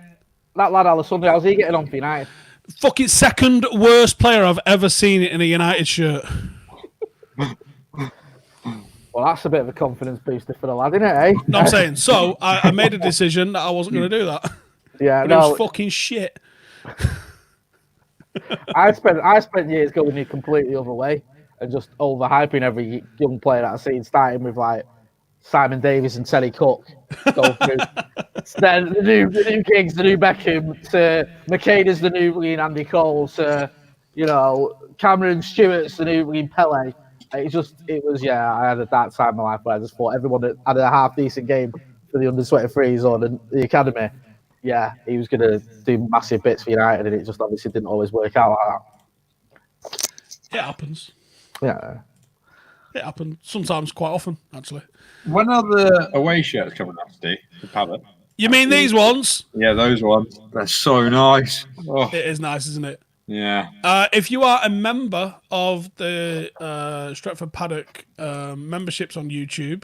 lad Sunday, how's he getting on for United? Fucking second worst player I've ever seen in a United shirt. Well, that's a bit of a confidence booster for the lad, isn't it, eh? No, I'm saying. So I made a decision that I wasn't going to do that. Yeah, but it was fucking shit. I spent years going the completely other way and just overhyping every young player that I've seen, starting with like Simon Davies and Teddy Cook. Go through. Then the new Giggs, the new Beckham, to McKenna's the new Andy Cole, to Cameron Stewart's the new Pele. I had a dark time in my life where I just thought everyone that had a half decent game for the under-23s or the academy, he was going to do massive bits for United, and it just obviously didn't always work out like that. It happens. Yeah. It happened sometimes, quite often, actually. When are the away shirts coming out, Steve? The Paddock? You mean these ones? Yeah, those ones. They're so nice. Oh. It is nice, isn't it? Yeah. If you are a member of the Stretford Paddock memberships on YouTube,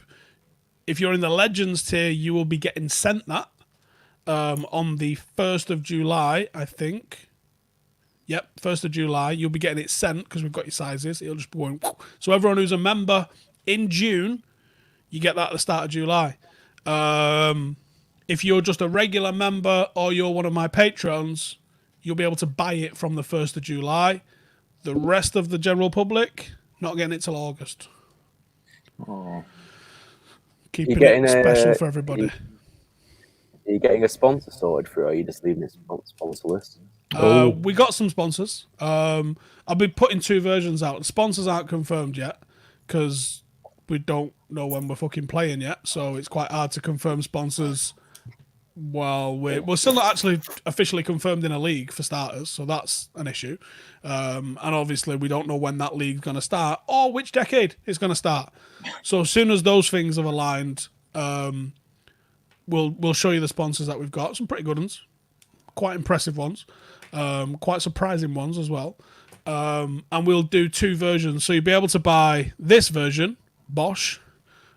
if you're in the Legends tier, you will be getting sent that on the 1st of July, I think. Yep, 1st of July. You'll be getting it sent because we've got your sizes. It'll just be going. So everyone who's a member in June, you get that at the start of July. If you're just a regular member or you're one of my patrons, you'll be able to buy it from the 1st of July. The rest of the general public, not getting it till August. Oh. Keeping it special for everybody. Are you getting a sponsor sorted for it, or are you just leaving it sponsorless? We got some sponsors. I'll be putting 2 versions out. The sponsors aren't confirmed yet because we don't know when we're fucking playing yet. So it's quite hard to confirm sponsors. Well, we're still not actually officially confirmed in a league for starters, so that's an issue. And obviously, we don't know when that league's going to start or which decade it's going to start. So as soon as those things have aligned, we'll show you the sponsors that we've got. Some pretty good ones, quite impressive ones, quite surprising ones as well. And we'll do 2 versions, so you'll be able to buy this version, Bosch,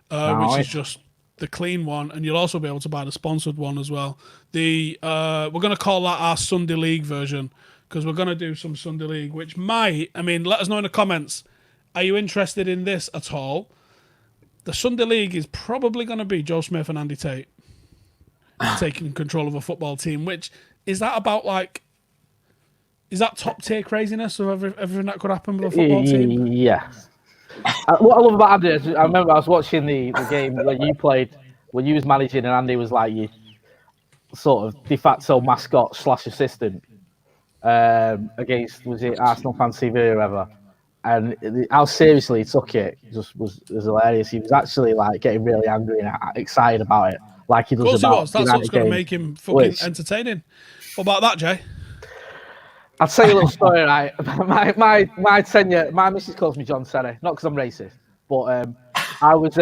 which is just the clean one, and you'll also be able to buy the sponsored one as well. We're going to call that our Sunday League version because we're going to do some Sunday League, which let us know in the comments. Are you interested in this at all? The Sunday League is probably going to be Joe Smith and Andy Tate taking control of a football team, which is that about is that top tier craziness of everything that could happen with a football team? Yeah. What I love about Andy is I remember I was watching the game where you played, when you was managing, and Andy was like your sort of de facto mascot / assistant against, was it Arsenal Fan TV or whatever? And how seriously he took it was hilarious. He was actually getting really angry and excited about it, like he does. Of course about he was. That's what's going to make him fucking entertaining. What about that, Jay? I'll tell you a little story, right? My tenure, my missus calls me John Cena, not because I'm racist, but I was,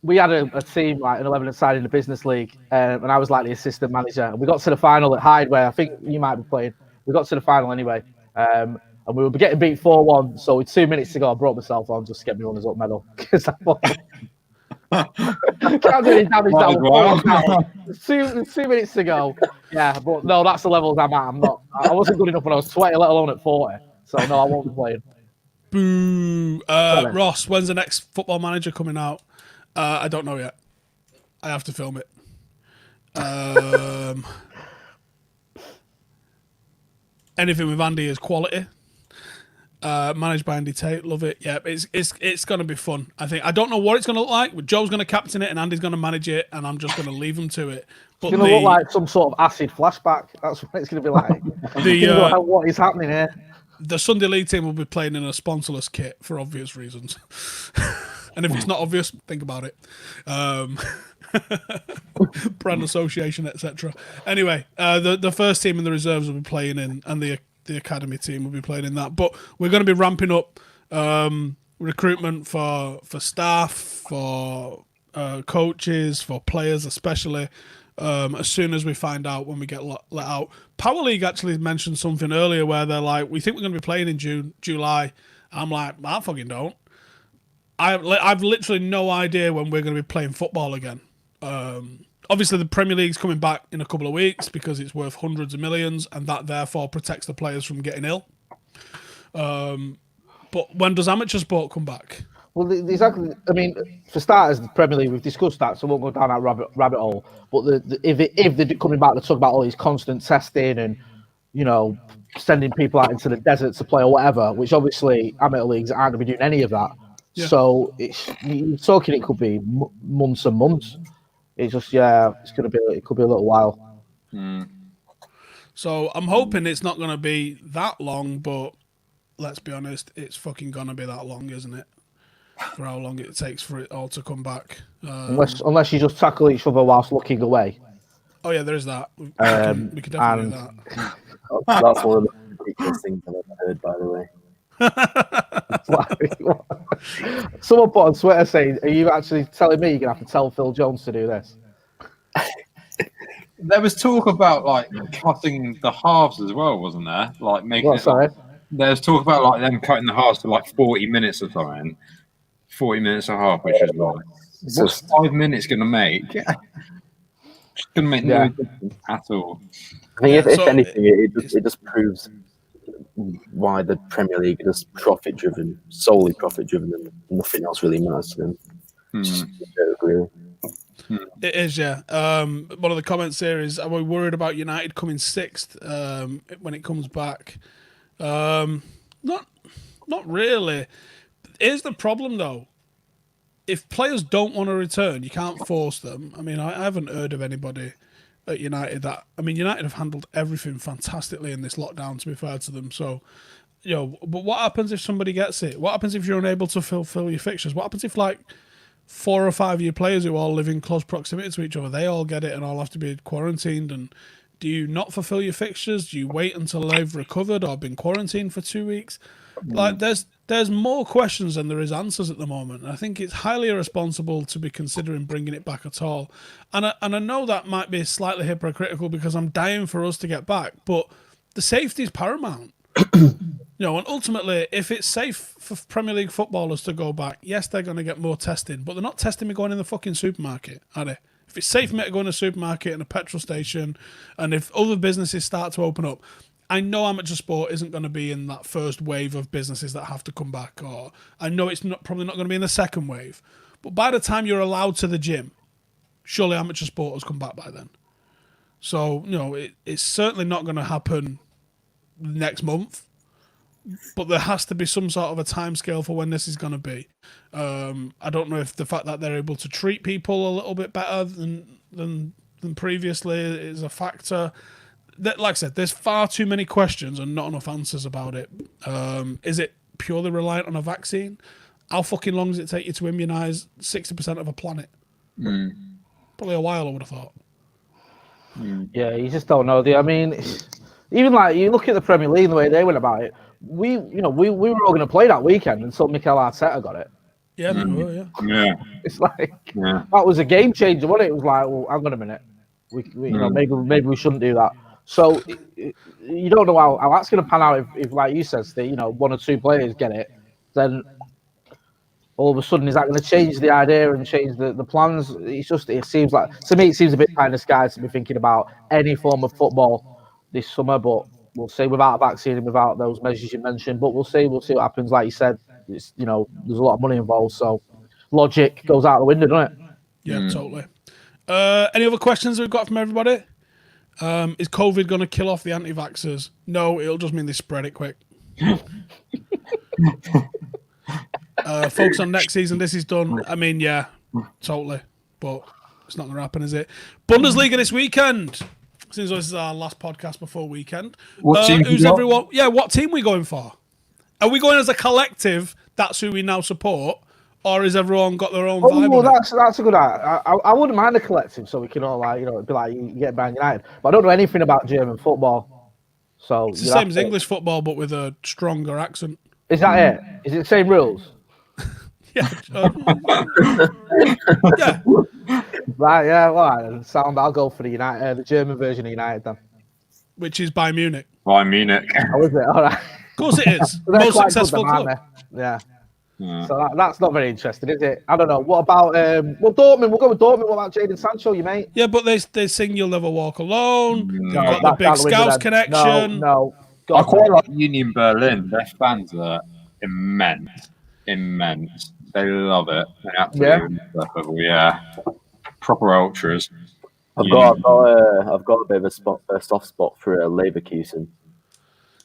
we had a team, an 11-side in the business league, and I was the assistant manager. And we got to the final at Hyde, where I think you might be playing. We got to the final anyway, and we were getting beat 4-1. So with 2 minutes to go, I brought myself on just to get me runners up medal because I thought. Can't do any damage down. 2 minutes to go. Yeah, but no, that's the levels I'm at. I wasn't good enough when I was 20, let alone at 40. So no, I won't be playing. Boo. Ross, when's the next Football Manager coming out? I don't know yet. I have to film it. Anything with Andy is quality. Managed by Andy Tate, love it. Yeah, it's going to be fun. I think I don't know what it's going to look like. But Joe's going to captain it, and Andy's going to manage it, and I'm just going to leave them to it. But it's going to look like some sort of acid flashback. That's what it's going to be like. What is happening here? The Sunday League team will be playing in a sponsorless kit for obvious reasons, and if it's not obvious, think about it. Brand association, etc. Anyway, the first team and the reserves will be playing in, and the academy team will be playing in that. But we're going to be ramping up recruitment for staff, for coaches, for players especially, as soon as we find out when we get let out. Power League actually mentioned something earlier where they're like, we think we're going to be playing in July. I'm like, I fucking don't. I've literally no idea when we're going to be playing football again. Obviously, the Premier League's coming back in a couple of weeks because it's worth hundreds of millions, and that therefore protects the players from getting ill. But when does amateur sport come back? Well, exactly. I mean, for starters, the Premier League, we've discussed that, so we won't go down that rabbit hole. But if they're coming back to talk about all these constant testing and, sending people out into the desert to play or whatever, which obviously amateur leagues aren't going to be doing any of that. Yeah. So you're talking it could be months and months. It's just, it could be a little while. So I'm hoping it's not going to be that long, but let's be honest, it's fucking going to be that long, isn't it? For how long it takes for it all to come back. Unless you just tackle each other whilst looking away. Oh, yeah, there is that. We could definitely do that. That's one of the ridiculous things I've ever heard, by the way. Someone put on Twitter saying, are you actually telling me you're going to have to tell Phil Jones to do this? there was talk about like cutting the halves as well, wasn't there? Like making What, it. Like, sorry? there was talk about like them cutting the halves to like 40 minutes or something. 40 minutes and a half, which is like, It's what's just, 5 minutes going to make? It's going to make no Yeah. difference at all. I think Yeah, if so anything, it just proves why the Premier League is profit driven, solely profit driven, and nothing else really matters to them. Just a joke, really. It is, yeah. One of the comments here is, are we worried about United coming sixth when it comes back? Not really. Here's the problem, though. If players don't want to return, you can't force them. I mean, I haven't heard of anybody at United that... I mean, United have handled everything fantastically in this lockdown, to be fair to them. So, but what happens if somebody gets it? What happens if you're unable to fulfill your fixtures? What happens if, like, 4 or 5 year players who all live in close proximity to each other, they all get it and all have to be quarantined? And do you not fulfill your fixtures? Do you wait until they've recovered or been quarantined for 2 weeks? Like, there's more questions than there is answers at the moment. And I think it's highly irresponsible to be considering bringing it back at all. And I know that might be slightly hypocritical because I'm dying for us to get back, but the safety is paramount. And ultimately, if it's safe for Premier League footballers to go back, yes, they're going to get more testing, but they're not testing me going in the fucking supermarket, are they? If it's safe for me to go in a supermarket and a petrol station, and if other businesses start to open up, I know amateur sport isn't going to be in that first wave of businesses that have to come back, or I know it's probably not going to be in the second wave. But by the time you're allowed to the gym, surely amateur sport has come back by then. So, it's certainly not going to happen next month, but there has to be some sort of a timescale for when this is going to be. I don't know if the fact that they're able to treat people a little bit better than previously is a factor. Like I said, there's far too many questions and not enough answers about it. Is it purely reliant on a vaccine? How fucking long does it take you to immunise 60% of a planet? Probably a while, I would have thought. Yeah, you just don't know. I mean, even like you look at the Premier League, the way they went about it. We were all going to play that weekend until Mikel Arteta got it. Yeah, they were, yeah. Yeah. It's like that was a game changer, wasn't it? It was like, well, hang on a minute, maybe we shouldn't do that. So you don't know how that's going to pan out if, like you said, Steve, 1 or 2 players get it, then all of a sudden is that going to change the idea and change the plans? It seems like, to me, it seems a bit kind of sky to be thinking about any form of football this summer, but we'll see, without a vaccine and without those measures you mentioned. But we'll see what happens. Like you said, it's, there's a lot of money involved, so logic goes out the window, doesn't it? Yeah, totally. Any other questions we've got from everybody? Is COVID going to kill off the anti-vaxxers? No, it'll just mean they spread it quick. Focus on next season. This is done. I mean, yeah, totally. But it's not going to happen, is it? Bundesliga this weekend. Since this is our last podcast before weekend. What team who's everyone? Yeah, what team are we going for? Are we going as a collective? That's who we now support, or has everyone got their own vibe? Well, that's a good idea. I wouldn't mind a collective, so we can all it'd be like you get behind United. But I don't know anything about German football, so it's the same as English football, but with a stronger accent. Is that it? Is it the same rules? Yeah. Yeah. Right. Yeah. Well, sound. I'll go for the German version of United then. Which is Bayern Munich. Bayern Munich. Oh, is it? All right. Of course it is. Most successful club. Yeah. So that's not very interesting, is it? I don't know. What about Dortmund? We'll go with Dortmund. What about Jadon Sancho, you mate? Yeah, but they sing "You'll Never Walk Alone." You've got the big Scouse connection. No. I quite like Union Berlin. Their fans are immense. They love it. They absolutely love it. Yeah. Proper ultras. I've got a bit of a soft spot for Leverkusen.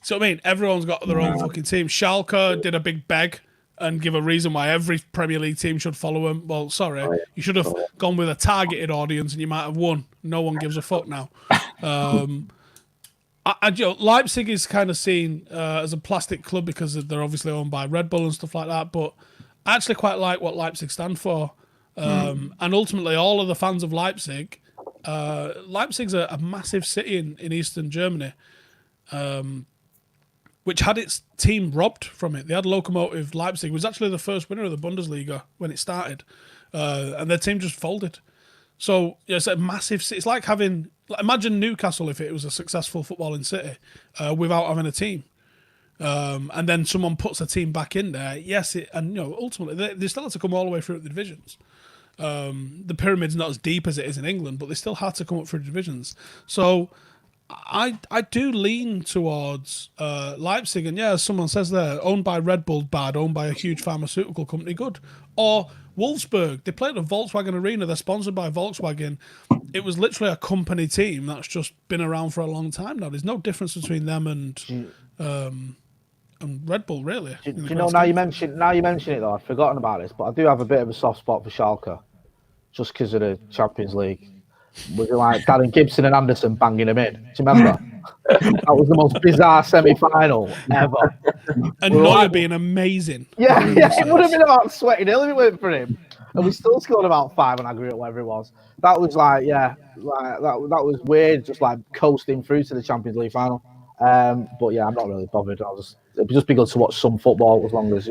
So I mean, everyone's got their own fucking team. Schalke did a big beg and give a reason why every Premier League team should follow him. Well, sorry, you should have gone with a targeted audience and you might have won. No one gives a fuck now. Leipzig is kind of seen as a plastic club because they're obviously owned by Red Bull and stuff like that, but I actually quite like what Leipzig stand for. And ultimately, all of the fans of Leipzig, Leipzig's a massive city in eastern Germany, which had its team robbed from it. They had Lokomotiv Leipzig, was actually the first winner of the Bundesliga when it started, and their team just folded. So yeah, it's a massive. It's like having. Imagine Newcastle if it was a successful footballing city without having a team, and then someone puts a team back in there. Yes, and ultimately they still have to come all the way through the divisions. The pyramid's not as deep as it is in England, but they still had to come up through divisions. So I do lean towards Leipzig, and yeah, as someone says there, owned by Red Bull, bad. Owned by a huge pharmaceutical company, good. Or Wolfsburg, they play at the Volkswagen Arena. They're sponsored by Volkswagen. It was literally a company team that's just been around for a long time now. There's no difference between them and Red Bull, really. Do you know, now you mention it though, I've forgotten about this, but I do have a bit of a soft spot for Schalke, just because of the Champions League. Was it like Darren Gibson and Anderson banging him in? Do you remember? That was the most bizarre semi-final ever. And Neuer being amazing. Yeah, it would have been about sweating ill if it weren't for him. And we still scored about 5 on aggregate, whatever it was. That was that was weird, just like coasting through to the Champions League final. But yeah, I'm not really bothered. It'd just be good to watch some football as long as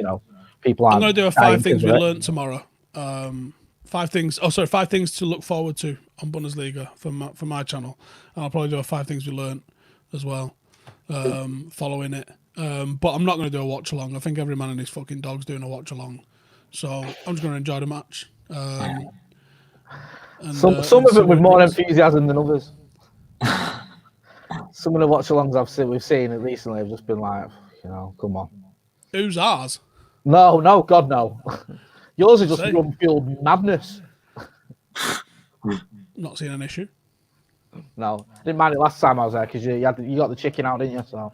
people aren't. I'm going to do a 5 things we learned tomorrow. 5 things to look forward to on Bundesliga for my channel. And I'll probably do a 5 things we learned as well, following it. But I'm not going to do a watch along. I think every man and his fucking dog's doing a watch along. So I'm just going to enjoy the match. Some of it with more enthusiasm than others. Some of the watch-alongs we've seen recently have just been like, come on. Who's ours? No, God, no. Yours is just run-fueled madness. Not seeing an issue. No, I didn't mind it last time I was there because you got the chicken out, didn't you? So,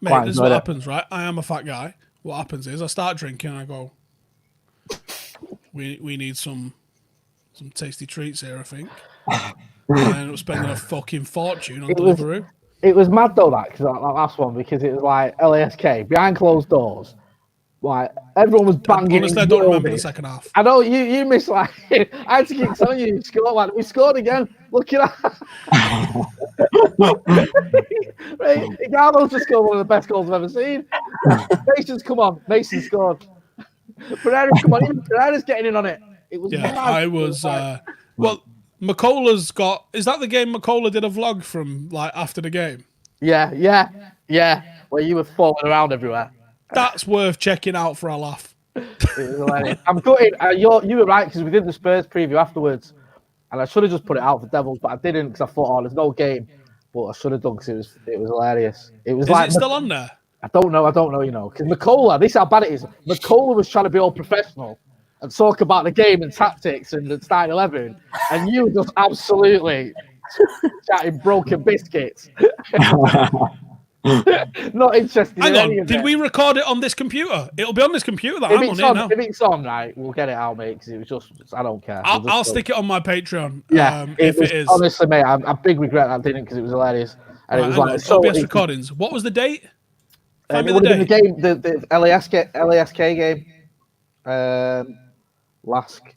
mate, this is what happens, right? I am a fat guy. What happens is I start drinking and I go, we need some tasty treats here, I think. And I ended up spending a fucking fortune on Deliveroo. It was mad though, that last one, because it was like LASK behind closed doors. Like everyone was banging. Honestly, I don't remember the second half. I know you missed like I had to keep telling you score, man. We scored again. Look at that. Right, Igalo's just scored one of the best goals I've ever seen. Mason's come on. Mason scored. Pereira's come on. Even Pereira's getting in on it. It was mad. I was well, McCullough's got. Is that the game McCullough did a vlog from like after the game? Yeah. Where you were falling around everywhere. That's worth checking out for a laugh. I'm gutted. You were right, because we did the Spurs preview afterwards, and I should have just put it out for Devils, but I didn't because I thought, there's no game. But I should have done because it was hilarious. It was Is it still on there? I don't know, because McCullough, this is how bad it is. McCullough was trying to be all professional and talk about the game and tactics and the starting 11, and you just absolutely chatting broken biscuits. Not interested Hang in on, any of did it. we record it on this computer? It'll be on this computer that I'm on here now. If it's on, right, we'll get it out, mate, because it was just, I don't care. I'll stick it on my Patreon. Yeah, if it is. Honestly, mate, I big regret that I didn't, because it was hilarious. And Right, it was hang like on, OBS recordings. What was the date? It would have been the game, the LASK game. Lask.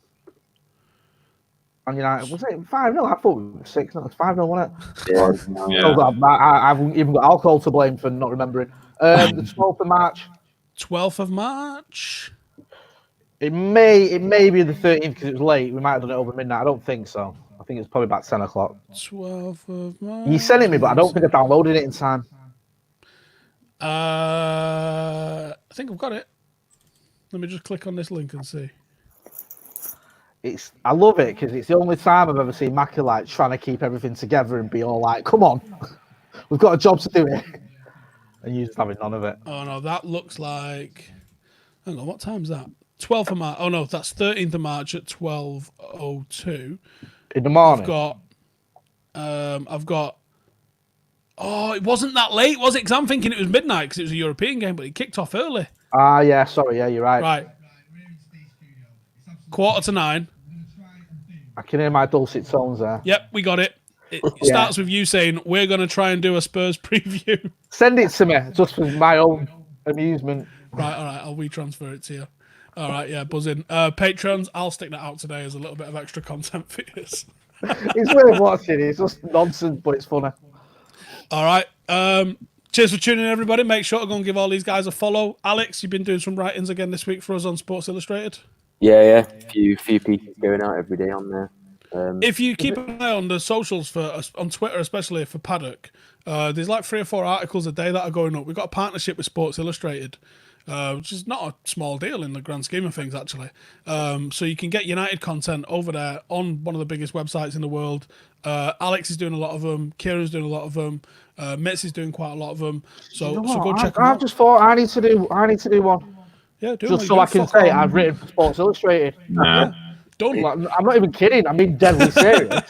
And United, was it 5-0? I thought it was 6. No, it was 5-0, wasn't it? Yeah. I haven't even got alcohol to blame for not remembering. The 12th of March. 12th of March. It may be the 13th because it was late. We might have done it over midnight. I don't think so. I think it's probably about 10 o'clock. 12th of March. You sent it me, but I don't think I downloaded it in time. I think I've got it. Let me just click on this link and see. I love it because it's the only time I've ever seen Macca like trying to keep everything together and be all like, "Come on, we've got a job to do here," and you just having none of it. Oh no, that looks like. Hang on, what time's that? 12th of March. Oh no, that's 13th of March at 12:02. In the morning. I've got. Oh, it wasn't that late, was it? Because I'm thinking it was midnight because it was a European game, but it kicked off early. Yeah, sorry, yeah, you're right. Right. 8:45. I can hear my dulcet tones there. Yep, we got it. It starts with you saying, we're going to try and do a Spurs preview. Send it to me, just for my own amusement. Right, all right, I'll retransfer it to you. All right, yeah, buzzing. Patrons, I'll stick that out today as a little bit of extra content for you. It's worth watching. It's just nonsense, but it's funny. All right. Cheers for tuning in, everybody. Make sure to go and give all these guys a follow. Alex, you've been doing some writings again this week for us on Sports Illustrated. Yeah. Few pieces going out every day on there. If you keep an eye on the socials on Twitter, especially for Paddock, there's like 3 or 4 articles a day that are going up. We've got a partnership with Sports Illustrated, which is not a small deal in the grand scheme of things, actually. So you can get United content over there on one of the biggest websites in the world. Alex is doing a lot of them. Kieran's doing a lot of them. Mitz is doing quite a lot of them. So go check them out. I just thought I need to do one. Yeah, do just so I can say I've written for Sports Illustrated. Yeah. Like, I'm not even kidding. I'm being deadly serious.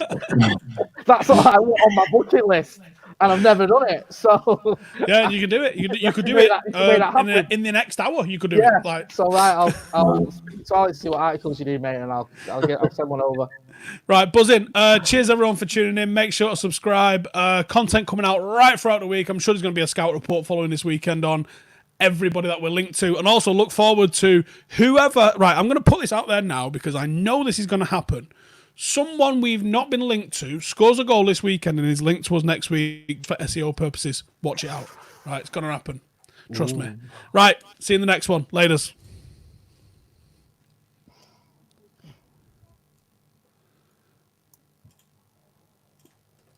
That's what I want on my bucket list, and I've never done it. So yeah, you can do it. You could do it in the next hour. You could do it. Like, so right, I'll speak to Alex, see what articles you do, mate, and I'll send one over. Right, buzzing. Cheers everyone for tuning in. Make sure to subscribe. Content coming out right throughout the week. I'm sure there's going to be a scout report following this weekend on everybody that we're linked to, and also look forward to whoever. Right, I'm going to put this out there now because I know this is going to happen. Someone we've not been linked to scores a goal this weekend and is linked to us next week for SEO purposes. Watch it out. Right, it's going to happen. Trust me. Right, see you in the next one. Laters.